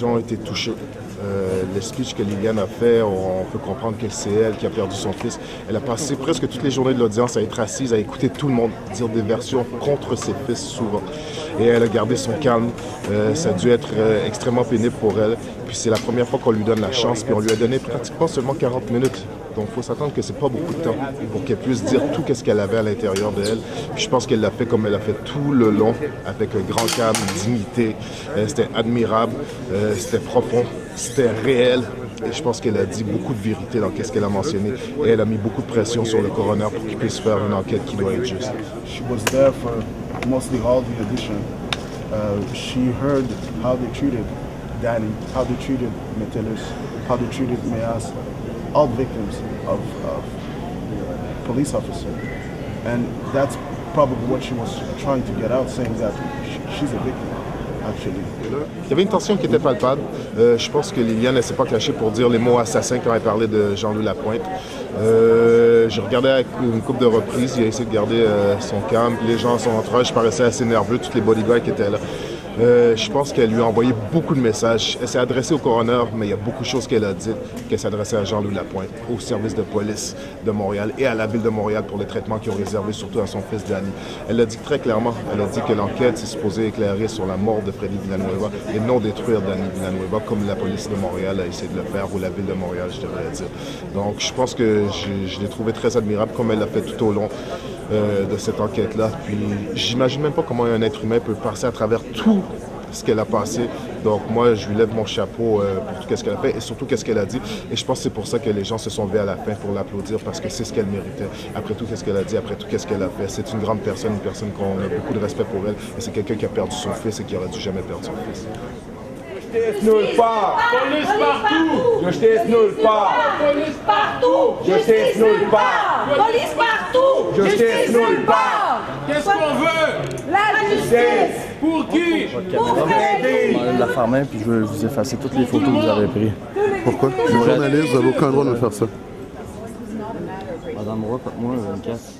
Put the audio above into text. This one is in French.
gens ont été touchés. Le speech que Liliane a fait, on peut comprendre que c'est elle qui a perdu son fils. Elle a passé presque toutes les journées de l'audience à être assise, à écouter tout le monde dire des versions contre ses fils souvent. Et elle a gardé son calme. Ça a dû être extrêmement pénible pour elle. Puis c'est la première fois qu'on lui donne la chance, puis on lui a donné pratiquement seulement 40 minutes. Donc il faut s'attendre que c'est pas beaucoup de temps pour qu'elle puisse dire tout ce qu'elle avait à l'intérieur d'elle. Puis je pense qu'elle l'a fait comme elle a fait tout le long, avec un grand calme, dignité. C'était admirable, c'était profond, c'était réel. Et je pense qu'elle a dit beaucoup de vérité dans ce qu'elle a mentionné. Et elle a mis beaucoup de pression sur le coroner pour qu'il puisse faire une enquête qui doit être juste. She was there for mostly all the audition. She heard how they treated Danny, how they treated Metellus, how they treated Meas, all victims of police officer. And that's probably what she was trying to get out, saying that she's a victim. Il y avait une tension qui était palpable. Je pense que Liliane ne s'est pas cachée pour dire les mots assassins quand elle parlait de Jean-Louis Lapointe. Je regardais avec une couple de reprises, il a essayé de garder son calme. Les gens à son entourage paraissaient assez nerveux, tous les bodyguards qui étaient là. Je pense qu'elle lui a envoyé beaucoup de messages. Elle s'est adressée au coroner, mais il y a beaucoup de choses qu'elle a dites, qu'elle s'adressait à Jean-Louis Lapointe, au service de police de Montréal et à la ville de Montréal pour les traitements qu'ils ont réservés surtout à son fils Danny. Elle l'a dit très clairement. Elle a dit que l'enquête s'est supposée éclairer sur la mort de Freddy Villanueva et non détruire Danny Villanueva comme la police de Montréal a essayé de le faire, ou la ville de Montréal, je devrais dire. Donc je pense que je l'ai trouvé très admirable comme elle l'a fait tout au long de cette enquête-là. Puis j'imagine même pas comment un être humain peut passer à travers tout ce qu'elle a passé. Donc moi, je lui lève mon chapeau pour tout ce qu'elle a fait et surtout ce qu'elle a dit. Et je pense que c'est pour ça que les gens se sont levés à la fin pour l'applaudir, parce que c'est ce qu'elle méritait. Après tout ce qu'elle a dit, après tout ce qu'elle a fait, c'est une grande personne, une personne qu'on a beaucoup de respect pour elle. Et c'est quelqu'un qui a perdu son fils et qui aurait dû jamais perdre son fils. Justice nulle part. Police partout. Justice nulle part. Police partout. Justice nulle part. Police partout. Justice nulle part. Qu'est-ce qu'on veut? La justice! Pour qui? Pour Freddy! Je m'enlève la faire main puis je vais vous effacer toutes les photos que vous avez prises. Pourquoi? Je suis journaliste, vous n'avez aucun droit de me faire ça. Madame Roy, moi, une casse.